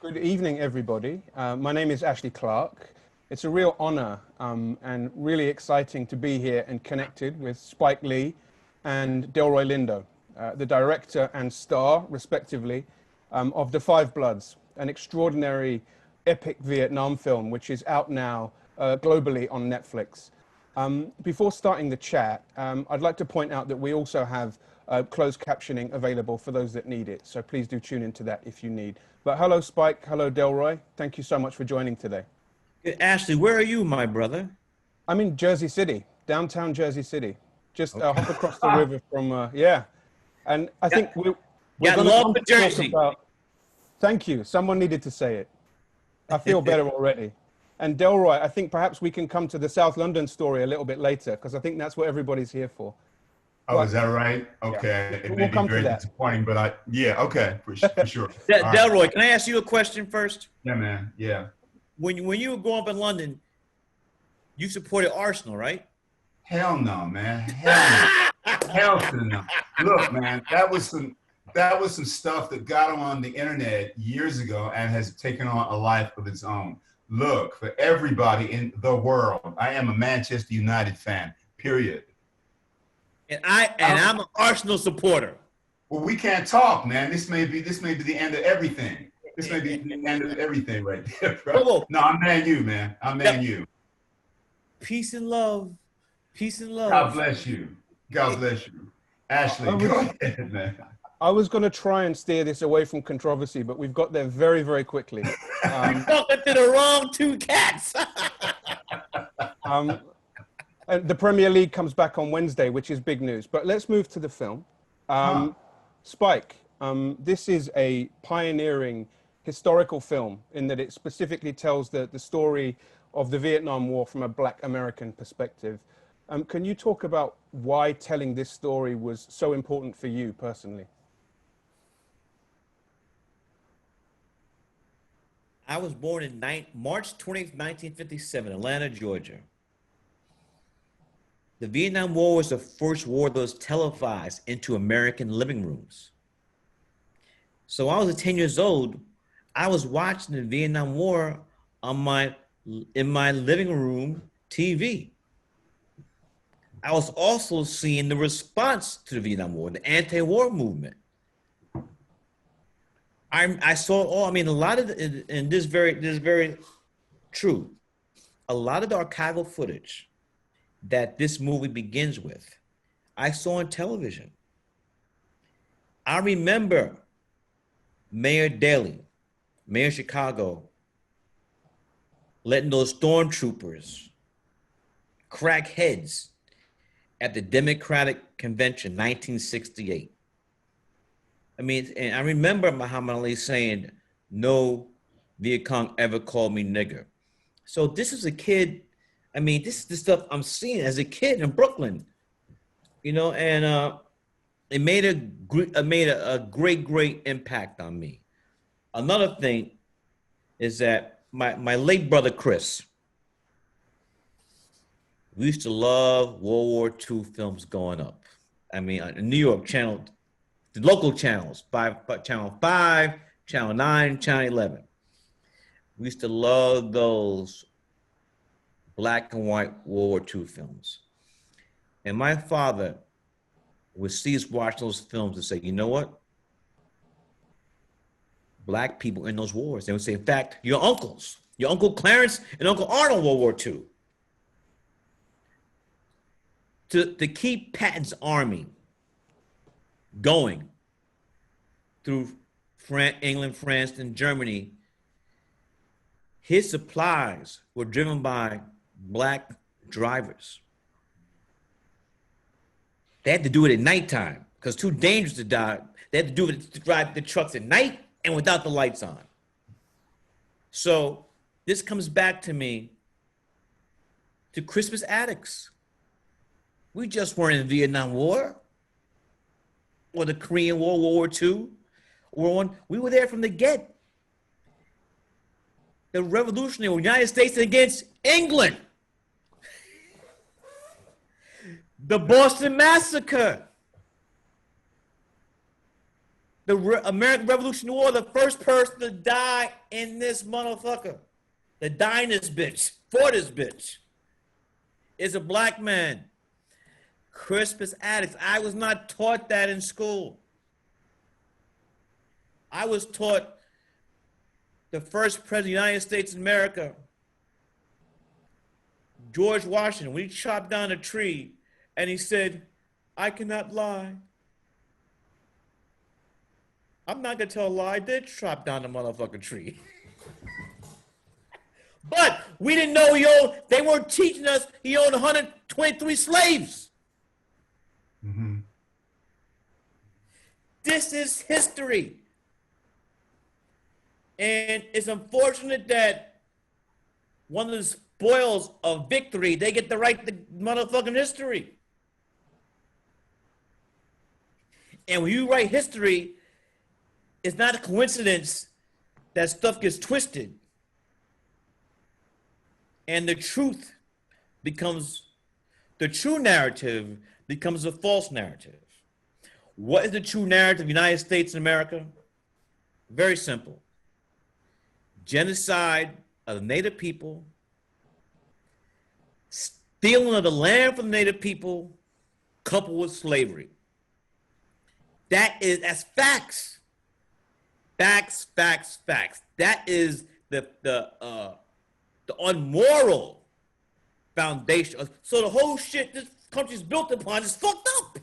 Good evening, everybody. My name is Ashley Clark. It's a real honor and really exciting to be here and connected with Spike Lee and Delroy Lindo, the director and star, respectively, of The Five Bloods, an extraordinary epic Vietnam film which is out now globally on Netflix. Before starting the chat, I'd like to point out that we also have closed captioning available for those that need it. So please do tune into that if you need. But hello, Spike. Hello, Delroy. Thank you so much for joining today. Ashley, where are you, my brother? I'm in Jersey City, downtown Jersey City. Just Okay. hop across the river from, yeah. And I think we're Got going to love come for to talk Jersey. about, thank you. Someone needed to say it. I feel better already. And Delroy, I think perhaps we can come to the South London story a little bit later, because I think that's what everybody's here for. Oh, is But that right? yeah, Okay. It may we'll be come to very that. disappointing, but yeah, okay, for sure. All right. Delroy, can I ask you a question first? Yeah, man. Yeah. When you were growing up in London, you supported Arsenal, right? Hell no, man. Hell no. Hell to the no. Look, man, that was some stuff that got on the internet years ago and has taken on a life of its own. Look, for everybody in the world, I am a Manchester United fan, period. I'm an Arsenal supporter. Well, we can't talk, man. This may be the end of everything. This may be the end of everything right there, bro. Whoa, whoa. No, I'm Man U, man. I'm Man U. Peace and love. Peace and God love. bless you. God bless you. Ashley, I go was, ahead, man. I was going to try and steer this away from controversy, but we've got there very, very quickly. You're talking to the wrong two cats. Um, and the Premier League comes back on Wednesday, which is big news. But let's move to the film. Huh. Spike, this is a pioneering historical film in that it specifically tells the story of the Vietnam War from a Black American perspective. Can you talk about why telling this story was so important for you personally? I was born in March 20th, 1957, Atlanta, Georgia. The Vietnam War was the first war that was televised into American living rooms. So I was 10 years old. I was watching the Vietnam War in my living room TV. I was also seeing the response to the Vietnam War, the anti-war movement. I saw all. I mean, a lot of and this very true. A lot of the archival footage that this movie begins with, I saw on television. I remember Mayor Daley, Mayor of Chicago, letting those stormtroopers crack heads at the Democratic Convention, 1968. I mean, and I remember Muhammad Ali saying, "No Viet Cong ever called me nigger." So this is a kid. I mean, this is the stuff I'm seeing as a kid in Brooklyn, and it made a great impact on me. Another thing is that my late brother Chris, we used to love World War II films growing up. I mean, New York channel, the local channels, Channel 5, Channel 9, Channel 11. We used to love those black and white World War II films. And my father would see us watch those films and say, you know what? Black people in those wars. They would say, in fact, your uncles, your Uncle Clarence and Uncle Arnold, World War II. To keep Patton's army going through England, France, and Germany, his supplies were driven by black drivers. They had to do it at nighttime because it's too dangerous to die. They had to do it to drive the trucks at night and without the lights on. So this comes back to me to Christmas addicts. We just weren't in the Vietnam War or the Korean War, World War II. We were there from the get. The Revolutionary United States against England. The Boston Massacre. American Revolutionary War, the first person to die in this motherfucker, to die in this bitch, for this bitch, is a black man. Crispus Attucks. I was not taught that in school. I was taught the first president of the United States of America, George Washington, when he chopped down a tree and he said, "I cannot lie. I'm not gonna tell a lie. I did chop down the motherfucking tree." But we didn't know they weren't teaching us he owned 123 slaves. Mm-hmm. This is history. And it's unfortunate that one of the spoils of victory, they get to write the motherfucking history. And when you write history, it's not a coincidence that stuff gets twisted. And the true narrative becomes a false narrative. What is the true narrative of the United States and America? Very simple. Genocide of the Native people, stealing of the land from the Native people, coupled with slavery. That's facts. Facts. That is the unmoral foundation. So the whole shit this country's built upon is fucked up.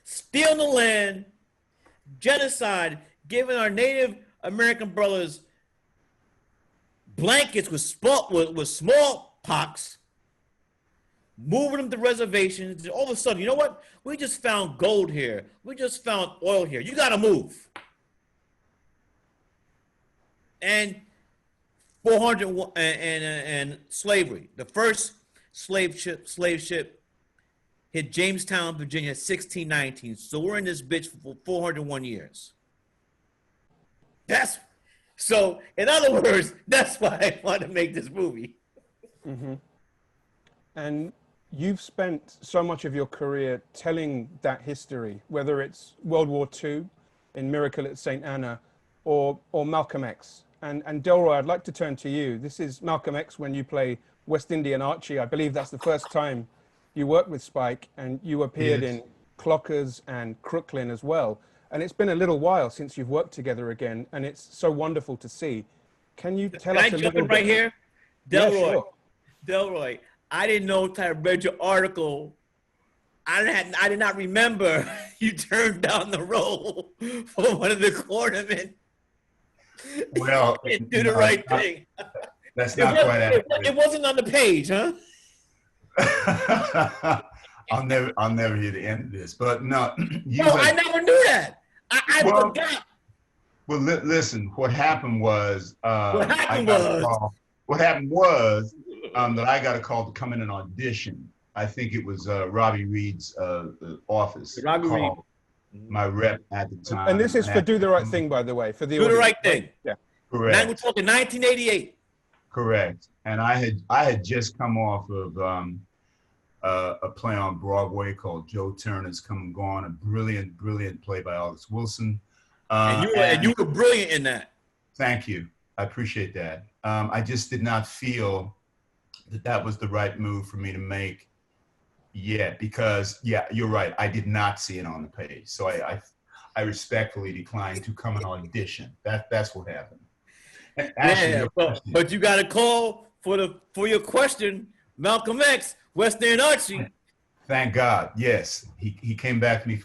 Stealing the land, genocide, giving our Native American brothers blankets with smallpox, moving them to reservations. All of a sudden, you know what? We just found gold here. We just found oil here. You got to move. And 400 and slavery. The first slave ship hit Jamestown, Virginia, 1619. So we're in this bitch for 401 years. So, in other words, that's why I wanted to make this movie. Mm-hmm. And you've spent so much of your career telling that history, whether it's World War II in Miracle at St. Anna or Malcolm X. And Delroy, I'd like to turn to you. This is Malcolm X when you play West Indian Archie. I believe that's the first time you worked with Spike, and you appeared in Clockers and Crooklyn as well. And it's been a little while since you've worked together again, and it's so wonderful to see. Can you tell us a little bit? Can I jump in right here? Delroy, yeah, sure. Delroy, I didn't know until I read your article. I did not remember you turned down the role for one of the cornermen. Well, do the right thing. That's not quite accurate. It wasn't on the page, huh? I'll never hear the end of this, but no. I never knew that. I forgot. Well, listen. What happened was that I got a call to come in and audition. I think it was Robbie Reed's office. Robbie Reed, my rep at the time. And this is for Do the Right Thing, by the way, for the Do audience. the Right Thing. Yeah, correct. Now we're talking 1988. Correct. And I had just come off of a play on Broadway called Joe Turner's Come and Gone, a brilliant play by August Wilson. And you were brilliant in that. Thank you. I appreciate that. I just did not feel that was the right move for me to make yet, because you're right. I did not see it on the page. So I respectfully declined to come and audition. That's what happened. Actually, but you got a call for your question, Malcolm X, West End Archie. Thank God. Yes, he came back to me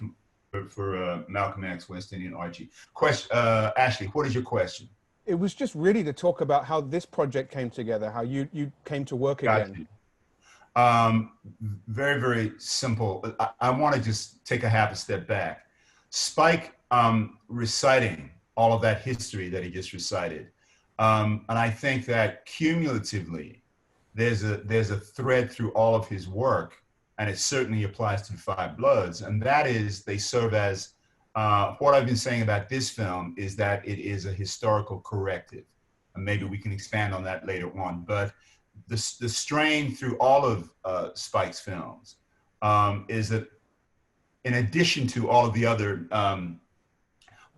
for Malcolm X, West Indian Archie. Ashley, what is your question? It was just really to talk about how this project came together, how you came to work again. Very, very simple. I want to just take a half a step back. Spike reciting all of that history that he just recited. And I think that cumulatively, there's a thread through all of his work, and it certainly applies to the Five Bloods. And that is, they serve as, what I've been saying about this film is that it is a historical corrective. And maybe we can expand on that later on. But the strain through all of Spike's films is that in addition to all of the other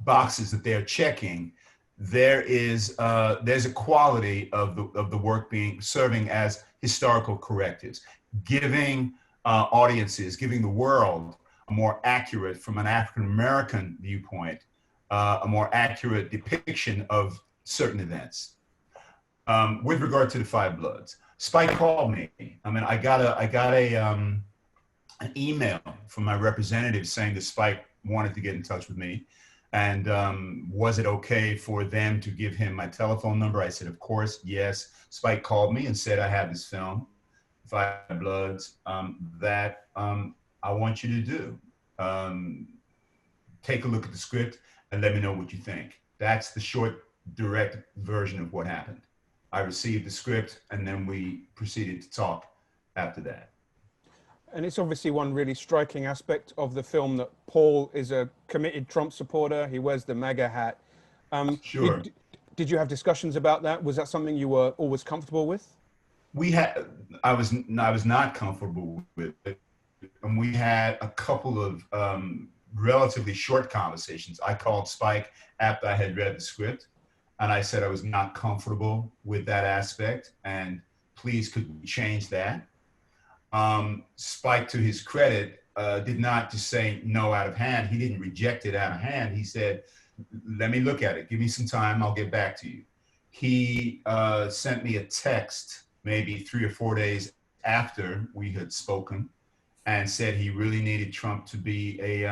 boxes that they're checking, there's a quality of the work serving as historical correctives, giving audiences, giving the world a more accurate, from an African American viewpoint, a more accurate depiction of certain events. With regard to the Five Bloods, Spike called me. I mean, I got an email from my representative saying that Spike wanted to get in touch with me, and was it okay for them to give him my telephone number? I said, of course, yes. Spike called me and said, I have this film, Five Bloods, that I want you to do. Take a look at the script and let me know what you think. That's the short, direct version of what happened. I received the script, and then we proceeded to talk after that. And it's obviously one really striking aspect of the film that Paul is a committed Trump supporter. He wears the MAGA hat. Sure. Did you have discussions about that? Was that something you were always comfortable with? I was not comfortable with it. And we had a couple of relatively short conversations. I called Spike after I had read the script, and I said I was not comfortable with that aspect, and please could we change that? Spike, to his credit, did not just say no out of hand. He didn't reject it out of hand. He said, let me look at it. Give me some time. I'll get back to you. He sent me a text maybe 3 or 4 days after we had spoken, and said he really needed Trump to be he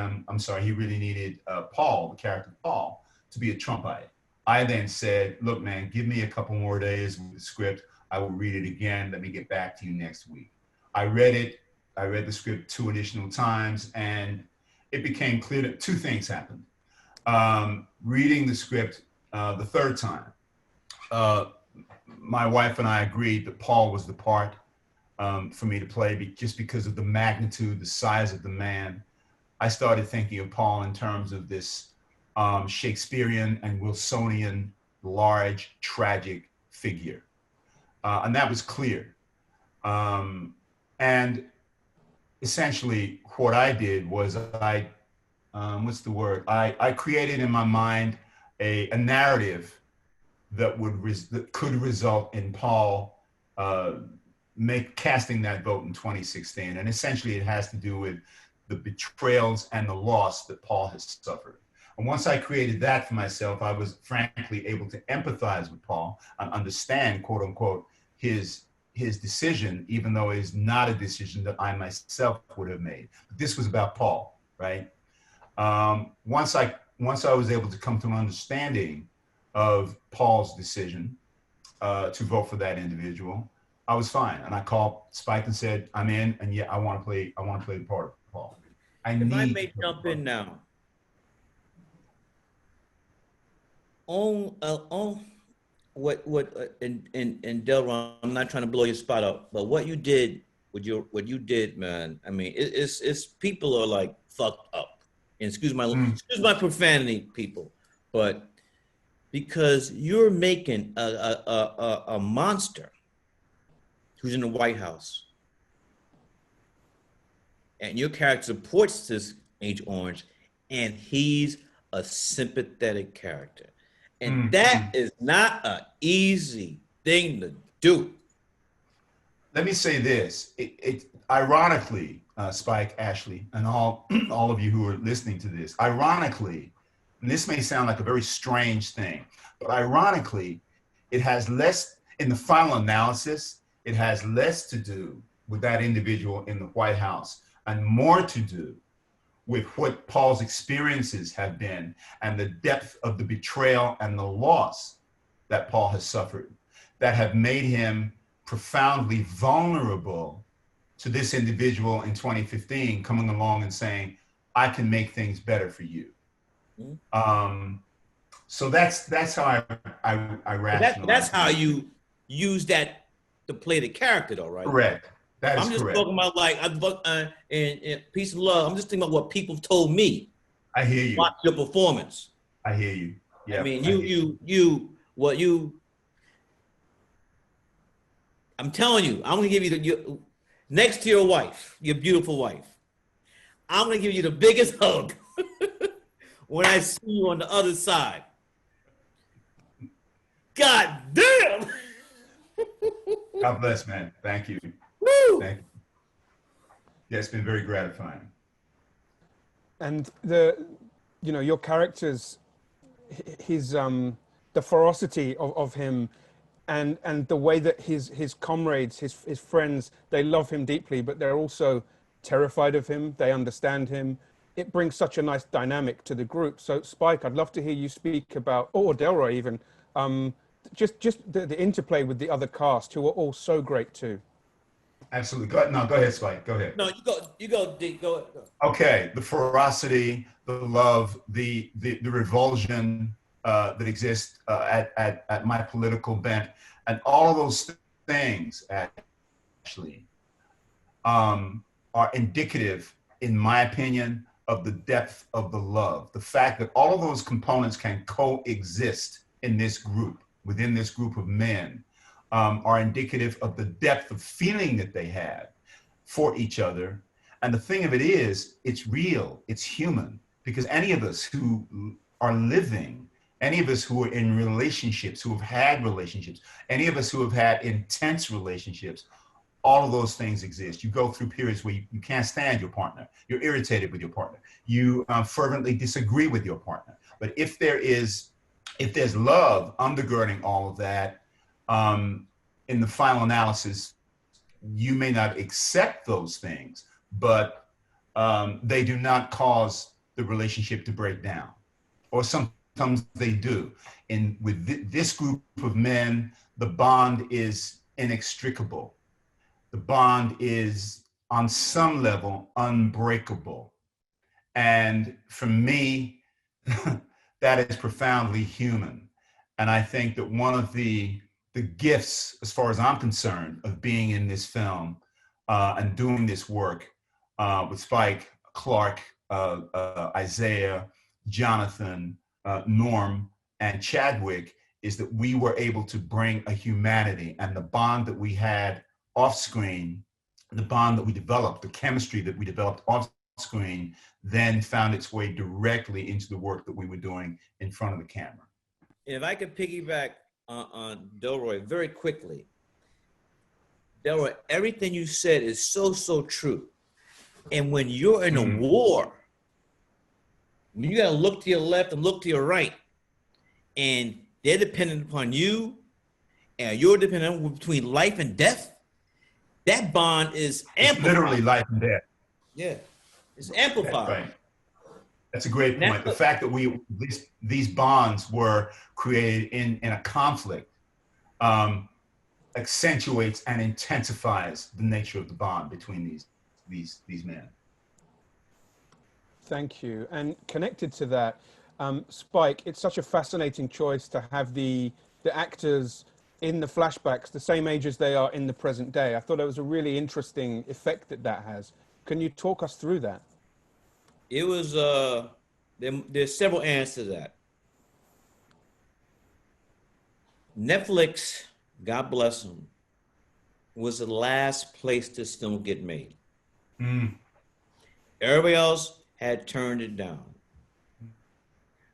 really needed Paul, the character Paul, to be a Trumpite. I then said, look, man, give me a couple more days with the script. I will read it again. Let me get back to you next week. I read it. I read the script 2 additional times, and it became clear that 2 things happened. Reading the script the 3rd time, my wife and I agreed that Paul was the part for me to play, just because of the magnitude, the size of the man. I started thinking of Paul in terms of this Shakespearean and Wilsonian, large, tragic figure. And that was clear. And essentially what I did was I created in my mind a narrative that could result in Paul casting that vote in 2016. And essentially it has to do with the betrayals and the loss that Paul has suffered. And once I created that for myself, I was frankly able to empathize with Paul and understand, quote unquote, his decision, even though it is not a decision that I myself would have made. But this was about Paul, right? Once I was able to come to an understanding of Paul's decision to vote for that individual, I was fine. And I called Spike and said, I'm in, and yeah, I want to play the part of Paul. If I may jump in now. On what and Delroy, I'm not trying to blow your spot up, but what you did, man. I mean, it's people are like fucked up. And excuse my profanity, people, but because you're making a monster who's in the White House, and your character supports this Agent Orange, and he's a sympathetic character. And that is not an easy thing to do. Let me say this. It ironically, Spike, Ashley, and all of you who are listening to this, ironically, and this may sound like a very strange thing, but ironically, it has less, in the final analysis, it has less to do with that individual in the White House and more to do with what Paul's experiences have been and the depth of the betrayal and the loss that Paul has suffered that have made him profoundly vulnerable to this individual in 2015 coming along and saying, I can make things better for you. So that's how I rationalize. That's how you use that to play the character, though, right? Correct. That is I'm just correct. talking about like and peace and love. I'm just thinking about what people told me. I hear you. Watch your performance. I hear you. Yeah. I mean, I'm telling you, I'm gonna give you next to your wife, your beautiful wife. I'm gonna give you the biggest hug when I see you on the other side. God damn! God bless, man. Thank you. Woo! Thank you. Yeah, it's been very gratifying. And your characters, his the ferocity of him, and the way that his comrades, his friends, they love him deeply, but they're also terrified of him. They understand him. It brings such a nice dynamic to the group. So Spike, I'd love to hear you speak about, or Delroy even, just the interplay with the other cast, who are all so great too. Absolutely. Go ahead, Spike. Go ahead. No, you go, D. Go. Okay, the ferocity, the love, the revulsion that exists at my political bent, and all of those things actually are indicative, in my opinion, of the depth of the love. The fact that all of those components can coexist in this group, within this group of men, are indicative of the depth of feeling that they had for each other. And the thing of it is, it's real, it's human, because any of us who are living, any of us who are in relationships, who have had relationships, any of us who have had intense relationships, all of those things exist. You go through periods where you can't stand your partner. You're irritated with your partner. You fervently disagree with your partner. But if there's love undergirding all of that, in the final analysis, you may not accept those things, but they do not cause the relationship to break down. Or sometimes they do. And with this group of men, the bond is inextricable. The bond is, on some level, unbreakable. And for me, that is profoundly human. And I think that one of the gifts, as far as I'm concerned, of being in this film and doing this work with Spike, Clark, Isaiah, Jonathan, Norm, and Chadwick, is that we were able to bring a humanity, and the bond that we had off screen, the bond that we developed, the chemistry that we developed off screen, then found its way directly into the work that we were doing in front of the camera. If I could piggyback on Delroy very quickly. Delroy, everything you said is so true. And when you're in a war, you gotta look to your left and look to your right, and they're dependent upon you, and you're dependent between life and death. That bond is amplified. It's literally life and death. Yeah, it's amplified. That's right. That's a great point. The fact that these bonds were created in a conflict accentuates and intensifies the nature of the bond between these men. Thank you. And connected to that, Spike, it's such a fascinating choice to have the actors in the flashbacks the same age as they are in the present day. I thought it was a really interesting effect that has. Can you talk us through that? It was, there's several answers to that. Netflix, God bless them, was the last place this film get made. Everybody else had turned it down.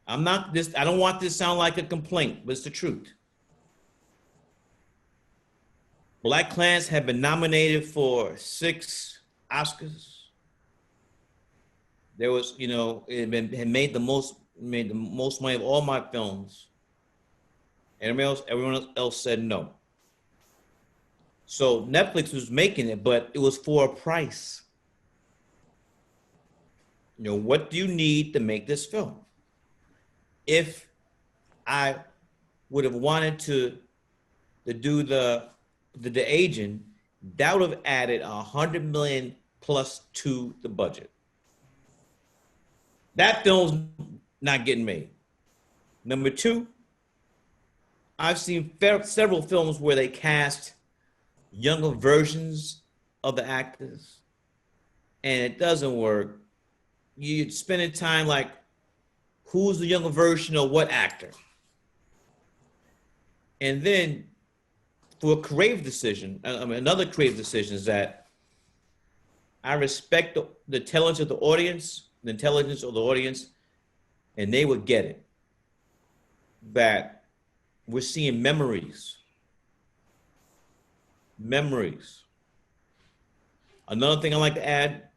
I don't want this to sound like a complaint, but it's the truth. Black Clans had been nominated for 6 Oscars. There was, it had made the most money of all my films. Everyone else said no. So Netflix was making it, but it was for a price. What do you need to make this film? If I would have wanted to do the agent, that would have added $100 million plus to the budget. That film's not getting made. Number 2, I've seen several films where they cast younger versions of the actors, and it doesn't work. You're spending time like, who's the younger version of what actor? And then for a creative decision, another creative decision is that I respect the intelligence of the audience, and they would get it, that we're seeing memories. Memories. Another thing I like to add,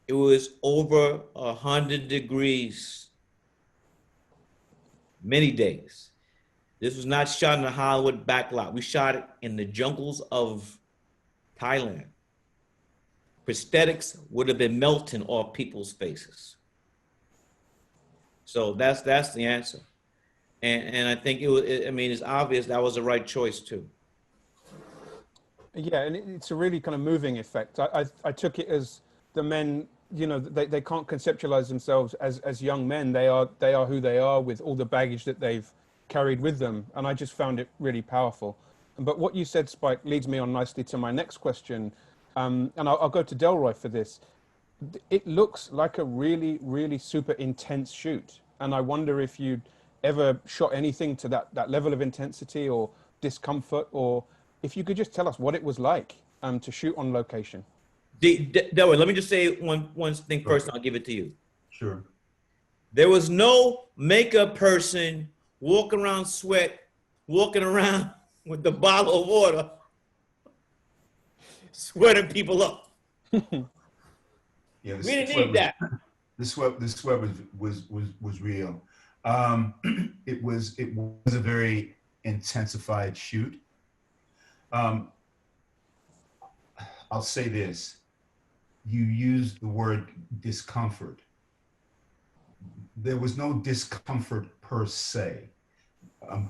it was over 100 degrees, many days. This was not shot in a Hollywood backlot. We shot it in the jungles of Thailand. Prosthetics would have been melting off people's faces. So that's the answer. And I think I mean, it's obvious that was the right choice too. Yeah, and it's a really kind of moving effect. I took it as the men, you know, they can't conceptualize themselves as young men. They are who they are with all the baggage that they've carried with them. And I just found it really powerful. But what you said, Spike, leads me on nicely to my next question. And I'll go to Delroy for this. It looks like a really, really super intense shoot. And I wonder if you'd ever shot anything to that level of intensity or discomfort, or if you could just tell us what it was like to shoot on location. Delroy, let me just say one thing first, and I'll give it to you. Sure. There was no makeup person walking around with the bottle of water, sweating people up. Yeah, We didn't need that. The sweat was real. It was a very intensified shoot. I'll say this. You used the word discomfort. There was no discomfort per se.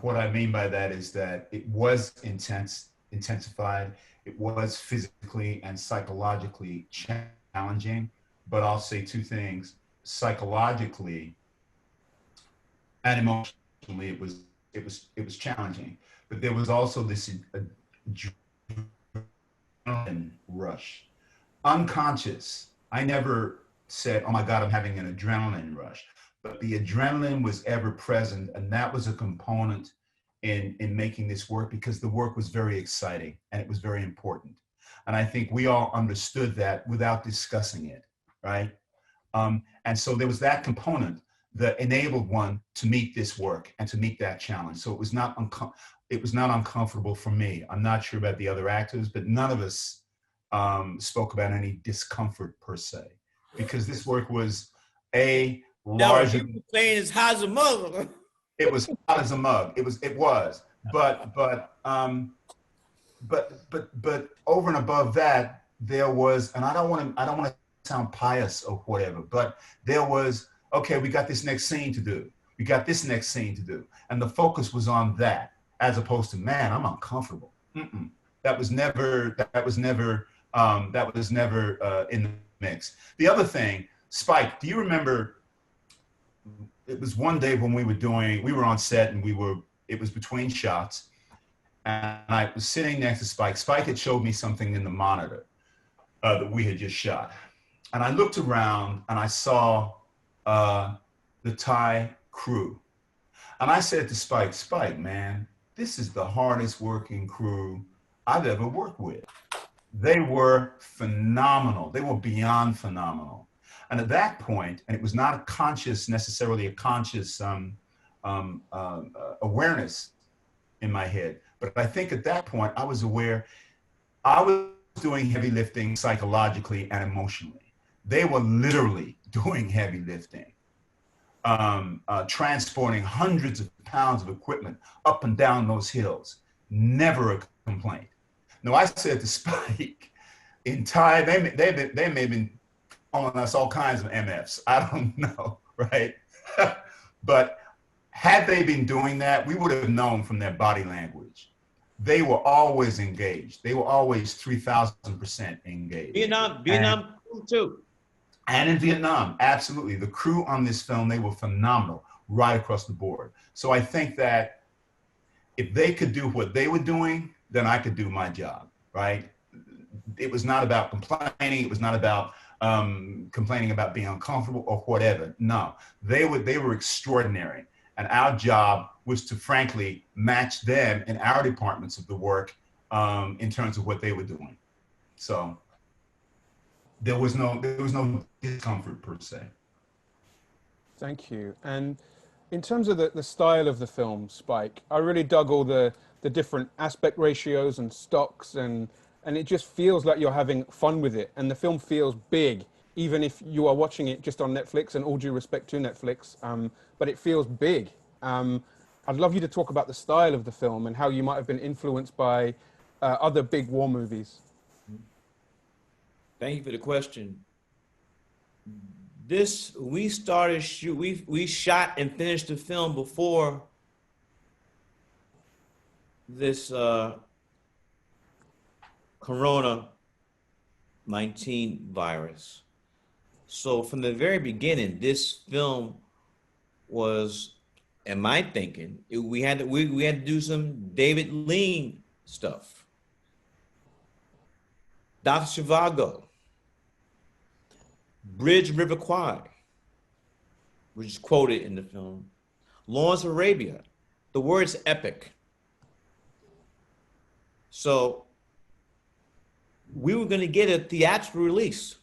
What I mean by that is that it was intensified. It was physically and psychologically challenging. But I'll say two things: psychologically and emotionally, it was challenging. But there was also this adrenaline rush, unconscious. I never said, "Oh my God, I'm having an adrenaline rush," but the adrenaline was ever present, and that was a component in making this work, because the work was very exciting and it was very important. And I think we all understood that without discussing it, right? And so there was that component that enabled one to meet this work and to meet that challenge. So it was not uncomfortable for me. I'm not sure about the other actors, but none of us spoke about any discomfort per se, because this work was larger. You were saying it's hot as a mug. It was hot as a mug. It was, but over and above that, there was, and I don't want to sound pious or whatever, but there was, okay, we got this next scene to do. We got this next scene to do. And the focus was on that, as opposed to, man, I'm uncomfortable. That was never in the mix. The other thing, Spike, do you remember, it was one day when we were on set and it was between shots, and I was sitting next to Spike. Spike had showed me something in the monitor that we had just shot. And I looked around and I saw the Thai crew. And I said to Spike, "Spike, man, this is the hardest working crew I've ever worked with." They were phenomenal. They were beyond phenomenal. And at that point, and it was not necessarily a conscious awareness in my head, but I think at that point I was aware I was doing heavy lifting psychologically and emotionally. They were literally doing heavy lifting, transporting hundreds of pounds of equipment up and down those hills. Never a complaint. Now, I said to Spike, in Thai, they may have been calling us all kinds of MFs. I don't know, right? But had they been doing that, we would have known from their body language. They were always engaged. They were always 3,000% engaged. Vietnam too. And in Vietnam, absolutely. The crew on this film, they were phenomenal right across the board. So I think that if they could do what they were doing, then I could do my job, right? It was not about complaining. It was not about complaining about being uncomfortable or whatever. No, they were extraordinary. And our job was to frankly match them in our departments of the work in terms of what they were doing. So there was no discomfort per se. Thank you. And in terms of the style of the film, Spike, I really dug all the different aspect ratios and stocks, and it just feels like you're having fun with it. And the film feels big, even if you are watching it just on Netflix, and all due respect to Netflix, but it feels big. I'd love you to talk about the style of the film and how you might have been influenced by other big war movies. Thank you for the question. This we started shoot. We shot and finished the film before this Corona-19 virus. So from the very beginning, this film was, in my thinking, we had to do some David Lean stuff. Dr. Zhivago, Bridge River Kwai, which is quoted in the film. Lawrence Arabia, the word's epic. So we were going to get a theatrical release.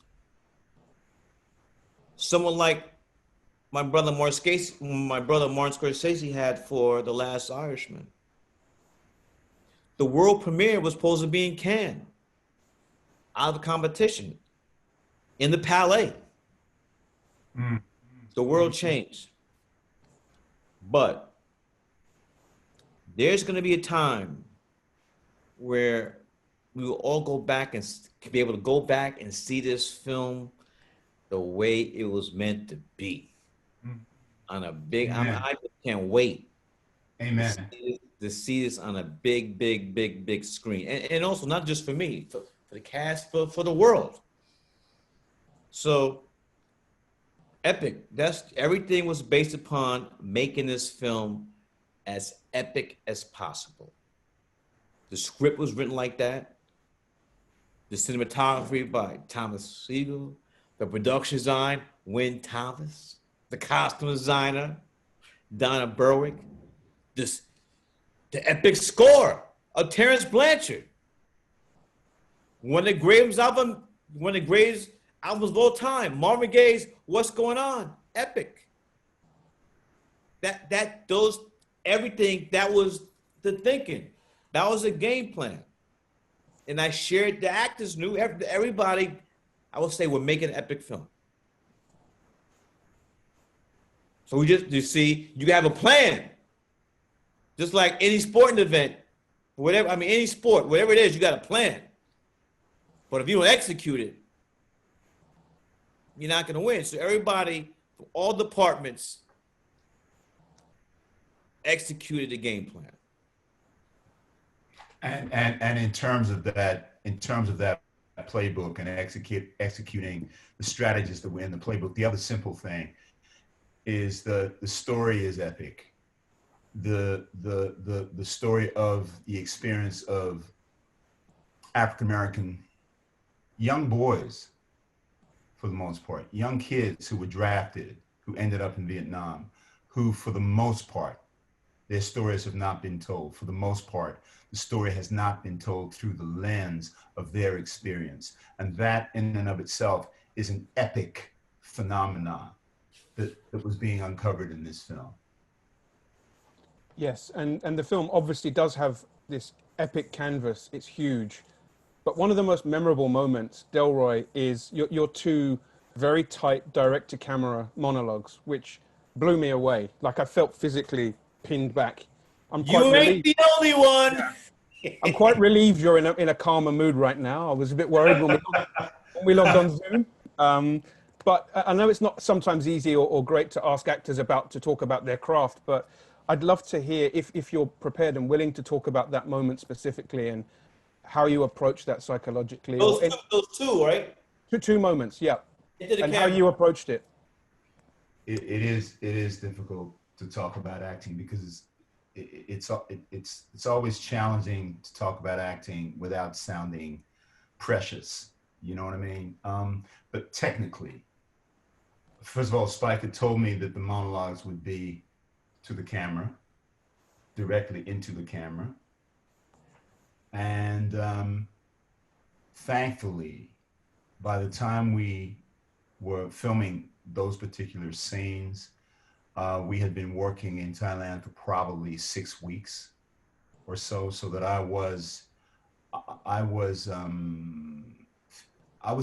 Someone like my brother Martin Scorsese had for The Last Irishman. The world premiere was supposed to be in Cannes, out of competition, in the Palais. The world changed. But there's going to be a time where we will all go back and be able to go back and see this film the way it was meant to be. On a big, I just can't wait. Amen. To see this on a big screen. And also not just for me, for the cast, for the world. So epic. Everything was based upon making this film as epic as possible. The script was written like that. The cinematography by Thomas Siegel. The production design, Wynn Thomas. The costume designer, Donna Berwick. The epic score of Terrence Blanchard. One of the greatest albums of all time. Marvin Gaye's "What's Going On," epic. Everything that was the thinking. That was a game plan. And I shared, the actors knew, everybody, I would say, we're making an epic film. So you have a plan. Just like any sporting event, any sport, whatever it is, you got a plan. But if you don't execute it, you're not going to win. So everybody, all departments, executed the game plan. And in terms of that playbook and executing the strategies that were in the playbook, the other simple thing is the story is epic. The story of the experience of African-American young boys, for the most part, young kids who were drafted, who ended up in Vietnam, who for the most part, their stories have not been told. For the most part, the story has not been told through the lens of their experience. And that in and of itself is an epic phenomenon that was being uncovered in this film. Yes, and the film obviously does have this epic canvas. It's huge. But one of the most memorable moments, Delroy, is your two very tight direct-to-camera monologues, which blew me away. Like I felt physically pinned back. You ain't the only one. I'm quite relieved you're in a calmer mood right now. I was a bit worried when we logged on Zoom. But I know it's not sometimes easy or great to ask actors to talk about their craft, but I'd love to hear if you're prepared and willing to talk about that moment specifically and how you approach that psychologically. Those two, right? Two moments, yeah. And how you approached it. It is difficult to talk about acting because it's always challenging to talk about acting without sounding precious. You know what I mean? But technically, first of all, Spike had told me that the monologues would be to the camera, directly into the camera. And thankfully, by the time we were filming those particular scenes, We had been working in Thailand for probably 6 weeks or so, so that I was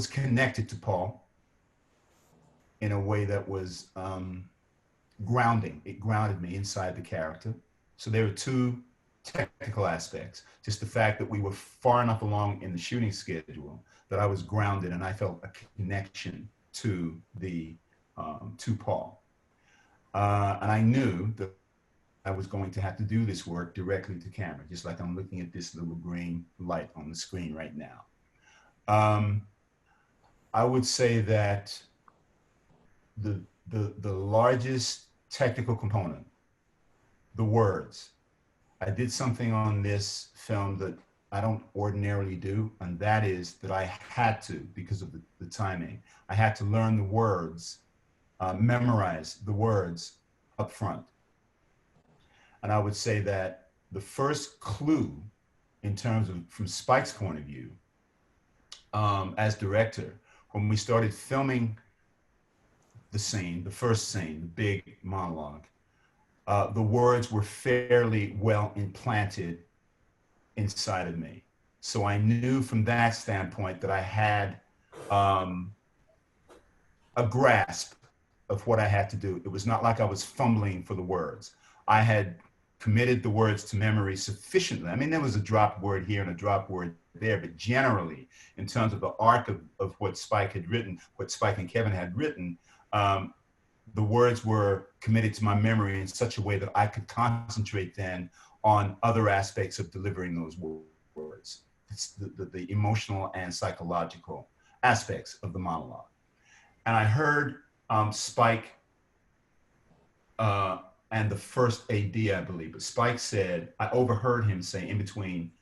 connected to Paul in a way that was grounding. It grounded me inside the character. So there were two technical aspects. Just the fact that we were far enough along in the shooting schedule that I was grounded and I felt a connection to Paul. And I knew that I was going to have to do this work directly to camera, just like I'm looking at this little green light on the screen right now. I would say that the largest technical component, the words. I did something on this film that I don't ordinarily do, and that is that I had to, because of the timing, I had to learn the words, memorize the words up front. And I would say that the first clue in terms of, from Spike's point of view, as director, when we started filming the scene, the first scene, the big monologue, the words were fairly well implanted inside of me. So I knew from that standpoint that I had a grasp of what I had to do. It was not like I was fumbling for the words. I had committed the words to memory sufficiently. I mean, there was a drop word here and a drop word there, but generally, in terms of the arc of what Spike had written, what Spike and Kevin had written, the words were committed to my memory in such a way that I could concentrate then on other aspects of delivering those words. It's the emotional and psychological aspects of the monologue. And I heard Spike and the first AD, I believe, but Spike said, I overheard him say in between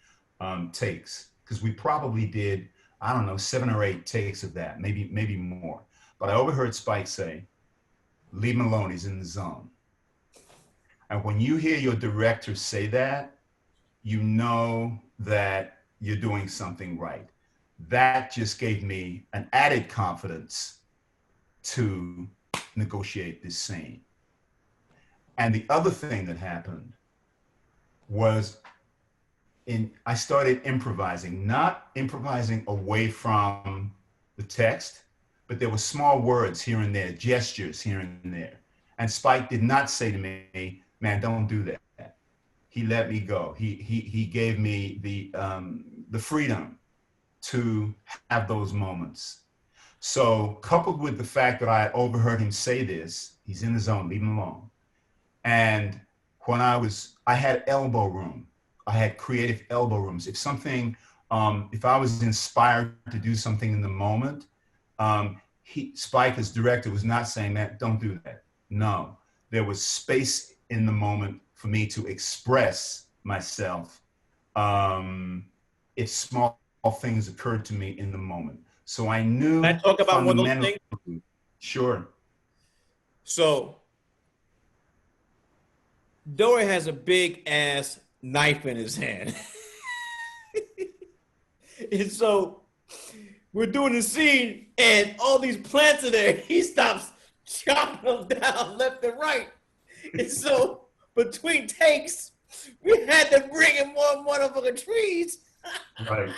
takes, because we probably did, I don't know, 7 or 8 takes of that, maybe more. But I overheard Spike say, leave him alone, he's in the zone. And when you hear your director say that, you know that you're doing something right. That just gave me an added confidence to negotiate this scene. And the other thing that happened was I started improvising, not improvising away from the text, but there were small words here and there, gestures here and there. And Spike did not say to me, man, don't do that. He let me go. He gave me the freedom to have those moments. So coupled with the fact that I had overheard him say this, he's in the zone, leave him alone. And when I had elbow room. I had creative elbow rooms. If something, if I was inspired to do something in the moment, Spike as director was not saying that, don't do that. No, there was space in the moment for me to express myself if small things occurred to me in the moment. So I knew. Can I talk about one of those things? Sure. So Delroy has a big ass knife in his hand. And so we're doing the scene and all these plants are there. He stops chopping them down left and right. And so between takes, we had to bring in one of the trees. Right.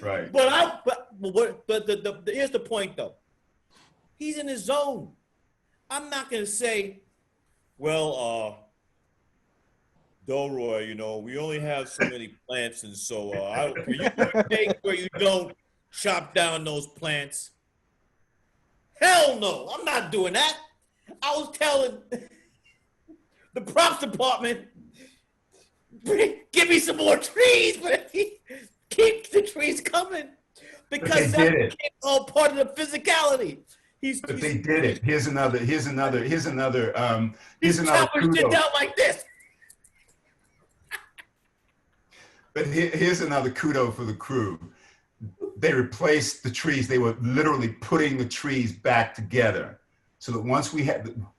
Right. But here's the point though. He's in his zone. I'm not gonna say, well, Delroy, you know, we only have so many plants, and so can you do a take where you don't chop down those plants? Hell no, I'm not doing that. I was telling the props department, give me some more trees, but keep the trees coming because that became all part of the physicality. But they did it. Here's another He's kudos. chopping shit down like this. But here's another kudo for the crew. They replaced the trees. They were literally putting the trees back together so that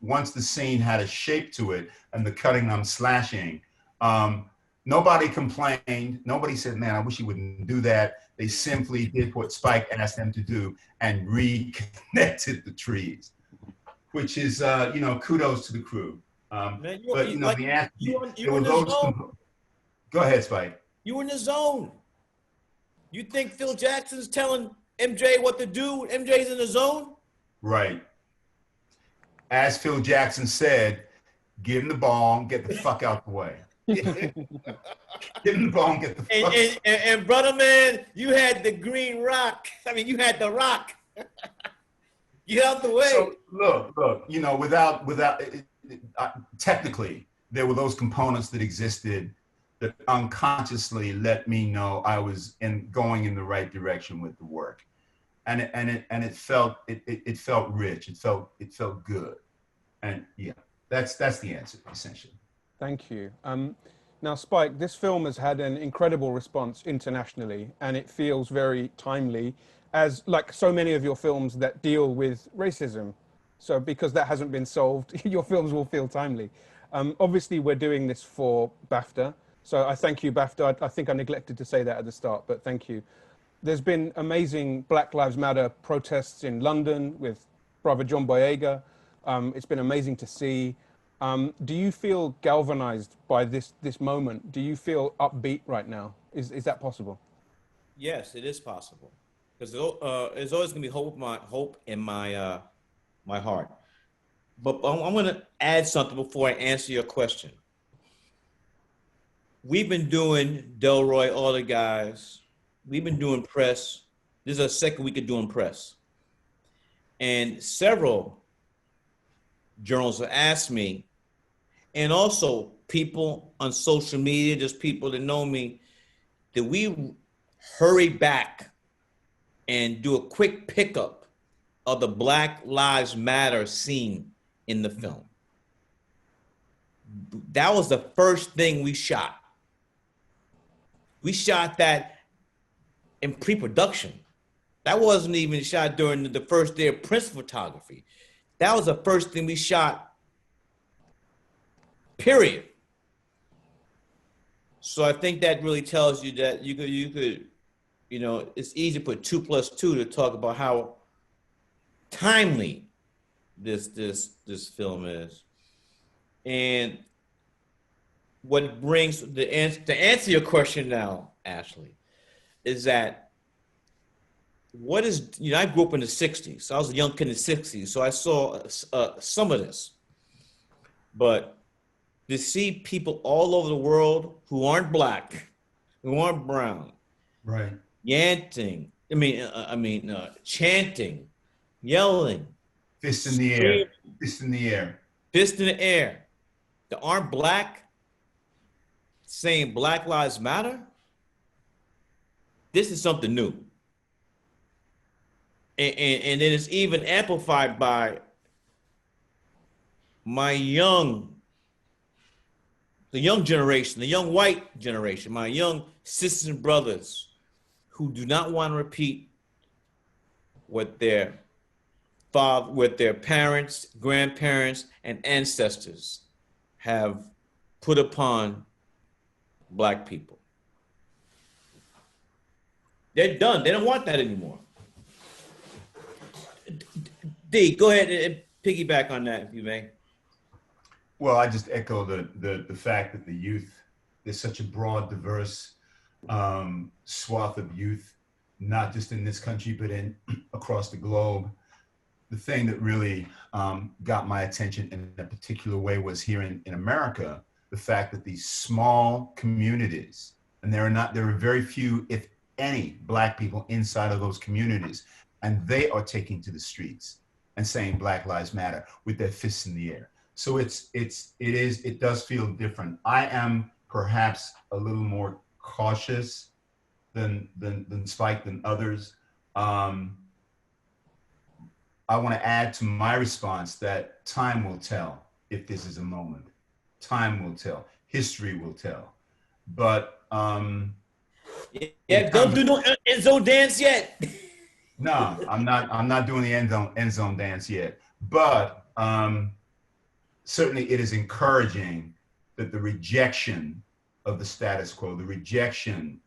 once the scene had a shape to it and the cutting and slashing, nobody complained. Nobody said, man, I wish he wouldn't do that. They simply did what Spike asked them to do and reconnected the trees. which is, you know, kudos to the crew. Man, But, you know, like the answer, you there were were in the those, zone. go ahead, Spike. You were in the zone. You think Phil Jackson's telling MJ what to do? MJ's in the zone. Right. As Phil Jackson said, give him the ball, get the fuck out the way. Give him the ball and get the fuck And brother man, you had the green rock. I mean, you had the rock. Get out the way. So look, you know, technically, there were those components that existed that unconsciously let me know I was going in the right direction with the work, and it felt rich. It felt good, and yeah, that's the answer essentially. Thank you. Now, Spike, this film has had an incredible response internationally, and it feels very timely, as like so many of your films that deal with racism. So because that hasn't been solved, your films will feel timely. Obviously, we're doing this for BAFTA. So I thank you, BAFTA. I think I neglected to say that at the start, but thank you. There's been amazing Black Lives Matter protests in London with Brother John Boyega. It's been amazing to see. Do you feel galvanized by this moment? Do you feel upbeat right now? Is that possible? Yes, it is possible. Because there's always going to be hope in my my heart. But I'm going to add something before I answer your question. We've been doing Delroy, all the guys. We've been doing press. This is our second week of doing press. And several journalists have asked me, and also people on social media, just people that know me, that we hurry back and do a quick pickup of the Black Lives Matter scene in the film. That was the first thing we shot. We shot that in pre-production. That wasn't even shot during the first day of press photography. That was the first thing we shot, period. So I think that really tells you that you could, you know, it's easy to put 2 + 2 to talk about how timely this film is. And what brings to answer your question now, Ashley, is that what is, you know, I grew up in the 60s. So I was a young kid in the 60s. So I saw some of this. But to see people all over the world who aren't black, who aren't brown, Right. chanting, yelling, Fist in the air. Fist in the air. fist in the air, that aren't black, saying Black Lives Matter, this is something new. And then it's even amplified by the young generation, the young white generation, my young sisters and brothers who do not want to repeat what their parents, grandparents, and ancestors have put upon Black people. They're done. They don't want that anymore. D, go ahead and piggyback on that if you may. Well, I just echo the fact that the youth, there's such a broad, diverse swath of youth, not just in this country, but across the globe. The thing that really got my attention in a particular way was here in America, the fact that these small communities, and there are very few, if any, Black people inside of those communities, and they are taking to the streets and saying Black Lives Matter with their fists in the air. So it does feel different. I am perhaps a little more cautious than Spike, than others. I want to add to my response that time will tell if this is a moment. Time will tell. History will tell. But yeah, don't do no end zone dance yet. no, I'm not doing the end zone dance yet. But certainly it is encouraging that the rejection of the status quo, the rejection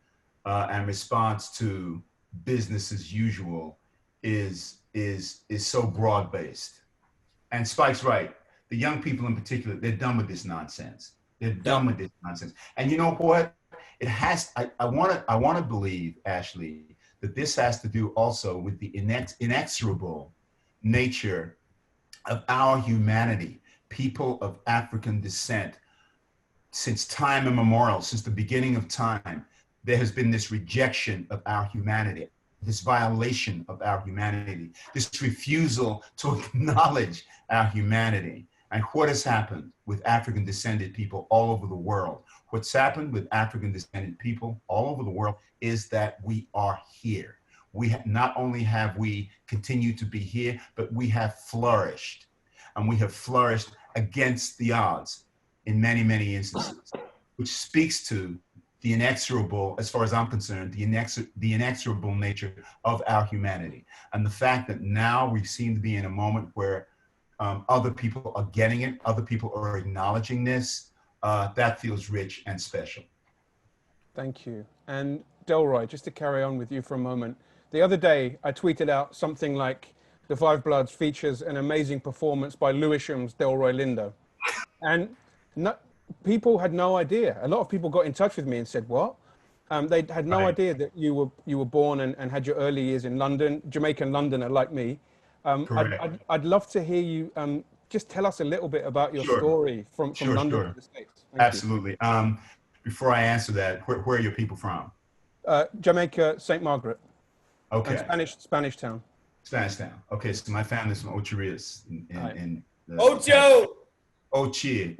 and response to business as usual is so broad-based. And Spike's right. The young people in particular, they're done with this nonsense. They're done with this nonsense. And you know what? It has. I want to believe, Ashley, that this has to do also with the inexorable nature of our humanity. People of African descent, since time immemorial, since the beginning of time, there has been this rejection of our humanity, this violation of our humanity, this refusal to acknowledge our humanity. And what has happened with African descended people all over the world? What's happened with African descended people all over the world is that we are here. Not only have we continued to be here, but we have flourished. And we have flourished against the odds in many, many instances, which speaks to the inexorable, as far as I'm concerned, the inexorable nature of our humanity. And the fact that now we seem to be in a moment where other people are getting it, other people are acknowledging this, that feels rich and special. Thank you. And Delroy, just to carry on with you for a moment, the other day I tweeted out something like, The Five Bloods features an amazing performance by Lewisham's Delroy Lindo. And people had no idea. A lot of people got in touch with me and said, what? They had no idea that you were born and had your early years in London, Jamaican Londoner like me. I'd love to hear you just tell us a little bit about your story from London to the States. Absolutely. Before I answer that, where are your people from? Jamaica, St. Margaret. Okay. Spanish Town. Spanish Town. Okay, so my family's from Ocho Rios. Ocho! Ochi,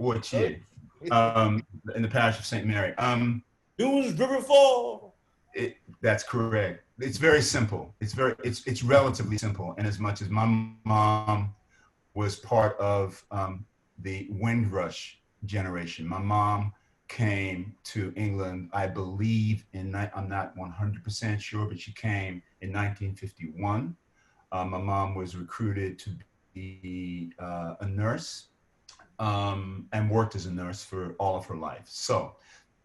in the parish of St. Mary. News River Fall. That's correct. It's very simple. It's relatively simple. And as much as my mom was part of the Windrush generation, my mom came to England, I believe, I'm not 100% sure, but she came in 1951. My mom was recruited to be a nurse and worked as a nurse for all of her life. So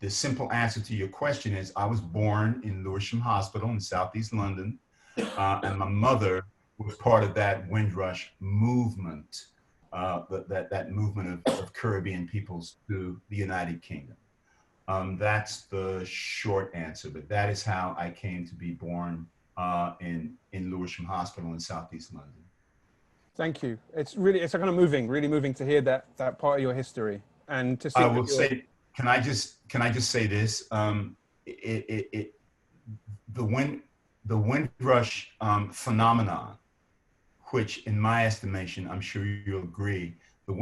the simple answer to your question is I was born in Lewisham Hospital in Southeast London, and my mother was part of that Windrush movement, that movement of Caribbean peoples to the United Kingdom. That's the short answer, but that is how I came to be born in Lewisham Hospital in Southeast London. Thank you. It's kind of really moving to hear that part of your history and to see. I will say, can I just say this? The Windrush phenomenon, which in my estimation, I'm sure you'll agree, the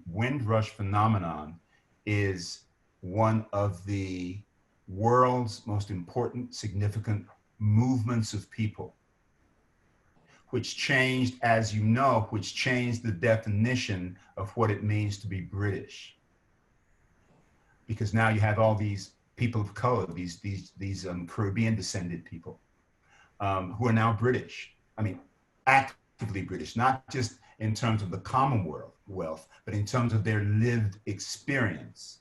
Windrush phenomenon is one of the world's most important, significant movements of people, which changed, as you know, which changed the definition of what it means to be British. Because now you have all these people of color, these Caribbean descended people who are now British. I mean, actively British, not just in terms of the Commonwealth, but in terms of their lived experience.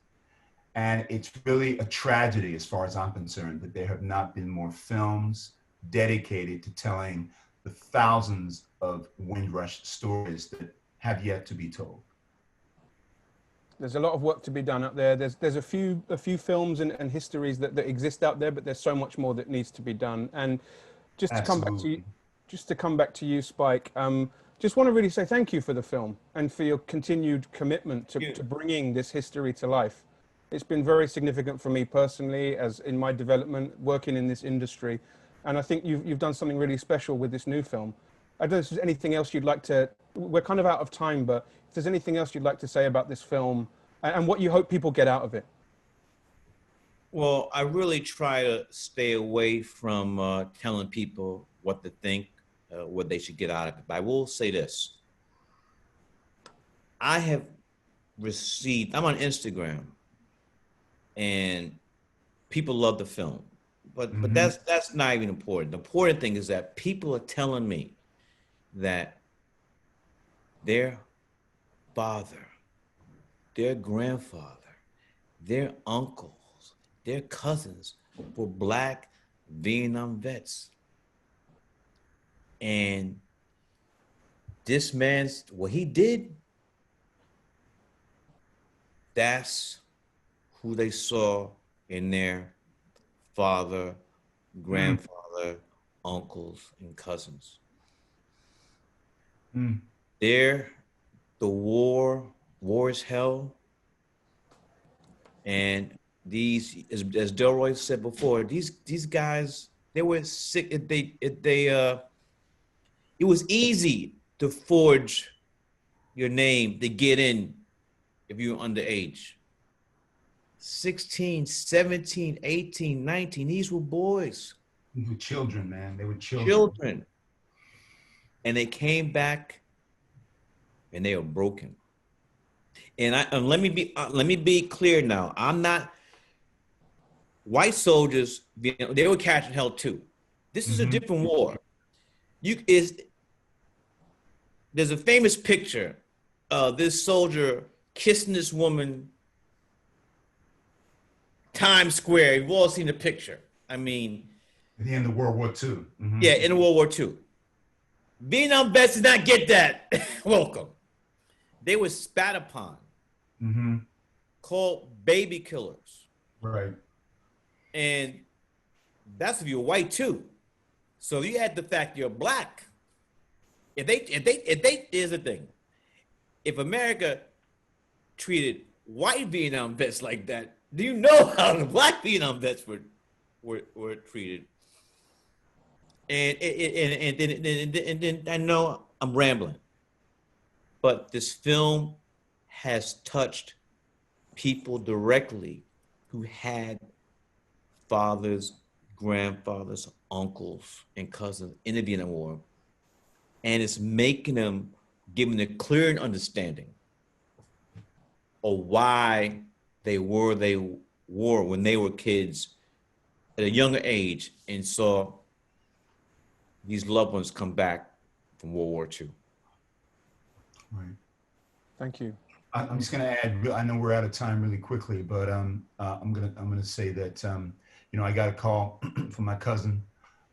And it's really a tragedy, as far as I'm concerned, that there have not been more films dedicated to telling the thousands of Windrush stories that have yet to be told. There's a lot of work to be done out there. There's a few films and histories that exist out there, but there's so much more that needs to be done. And just to come back to you, Spike, just want to really say thank you for the film and for your continued commitment to bringing this history to life. It's been very significant for me personally, as in my development, working in this industry. And I think you've done something really special with this new film. I don't know if there's anything else you'd like to, we're kind of out of time, but if there's anything else you'd like to say about this film and what you hope people get out of it. Well, I really try to stay away from telling people what to think, what they should get out of it. But I will say this. I have received, I'm on Instagram, and people love the film. But that's not even important. The important thing is that people are telling me that their father, their grandfather, their uncles, their cousins were Black Vietnam vets. And this man's, what he did, that's who they saw in their father, grandfather, uncles, and cousins. They're the war is hell. And these, as Delroy said before, these guys, they were sick. It was easy to forge your name to get in if you were underage. 16, 17, 18, 19, these were boys. These were children, man. They were children. Children. And they came back and they were broken. And let me be clear now. I'm not, white soldiers, they were catching hell too. This is a different war. There's a famous picture of this soldier kissing this woman, Times Square. You've all seen the picture. I mean, at the end of World War II. Yeah, in World War II. Vietnam vets did not get that. Welcome. They were spat upon, called baby killers. Right. And that's if you're white too. So you had the fact you're black. If they, here's the thing. If America treated white Vietnam vets like that, do you know how the black Vietnam vets were treated? And then I know I'm rambling, but this film has touched people directly who had fathers, grandfathers, uncles, and cousins in the Vietnam War, and it's making them, giving a clear understanding of why they were when they were kids at a younger age and saw these loved ones come back from World War II. Right. Thank you. I'm just going to add. I know we're out of time really quickly, but I'm gonna say that I got a call from my cousin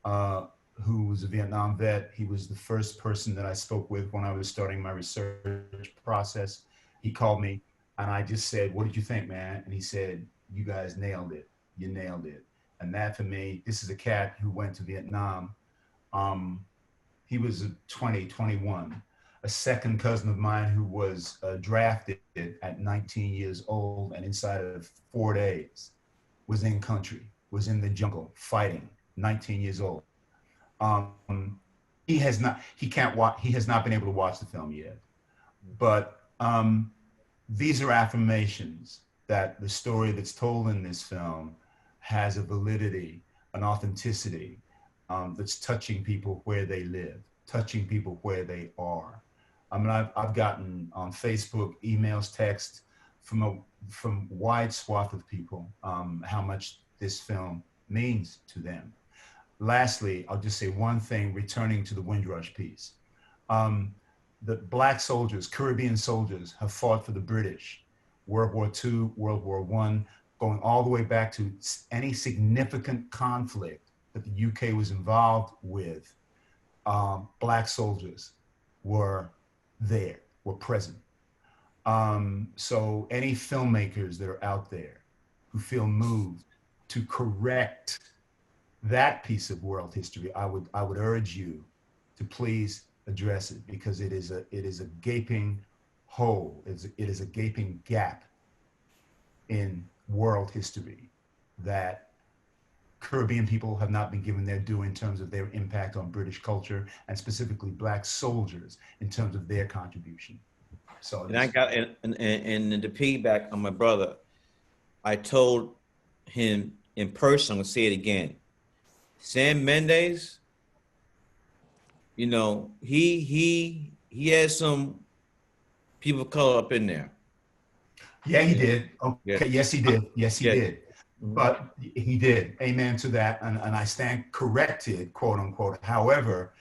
who was a Vietnam vet. He was the first person that I spoke with when I was starting my research process. He called me and I just said, "What did you think, man?" And he said, "You guys nailed it. You nailed it." And that for me, this is a cat who went to Vietnam. He was 20, 21. A second cousin of mine who was drafted at 19 years old and inside of 4 days was in country, was in the jungle fighting, 19 years old. He has not been able to watch the film yet, but these are affirmations that the story that's told in this film has a validity, an authenticity that's touching people where they live, touching people where they are. I mean, I've gotten on Facebook emails, texts from wide swath of people how much this film means to them. Lastly, I'll just say one thing, returning to the Windrush piece. The Black soldiers, Caribbean soldiers, have fought for the British, World War II, World War I, going all the way back to any significant conflict that the UK was involved with. Black soldiers were there, were present. So any filmmakers that are out there who feel moved to correct that piece of world history, I would urge you to please address it, because it is a gaping hole. It is a gaping gap in world history that Caribbean people have not been given their due in terms of their impact on British culture, and specifically Black soldiers in terms of their contribution. So, and I got and to piggyback on my brother, I told him in person, I'm gonna say it again. Sam Mendes, he has some people of color up in there. Yeah, he did. Okay, yeah. Yes, he did. Yes, he did. Mm-hmm. But he did. Amen to that. And I stand corrected, quote unquote. However,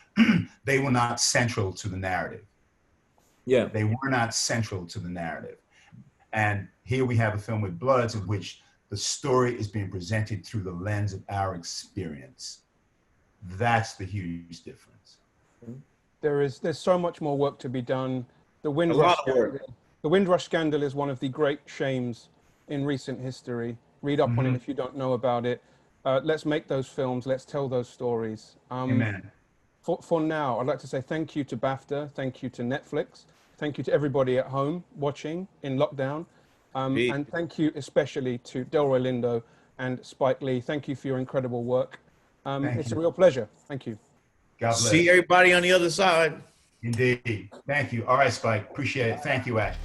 they were not central to the narrative. Yeah. They were not central to the narrative. And here we have a film with Bloods in which the story is being presented through the lens of our experience. That's the huge difference. There's so much more work to be done. The A Windrush lot of work. the Windrush scandal is one of the great shames in recent history. Read up on it if you don't know about it. Let's make those films. Let's tell those stories. Amen. For now, I'd like to say thank you to BAFTA. Thank you to Netflix. Thank you to everybody at home watching in lockdown. And thank you especially to Delroy Lindo and Spike Lee. Thank you for your incredible work. It's a real pleasure. Thank you. God bless. See everybody on the other side. Indeed. Thank you. All right, Spike. Appreciate it. Thank you, Ash.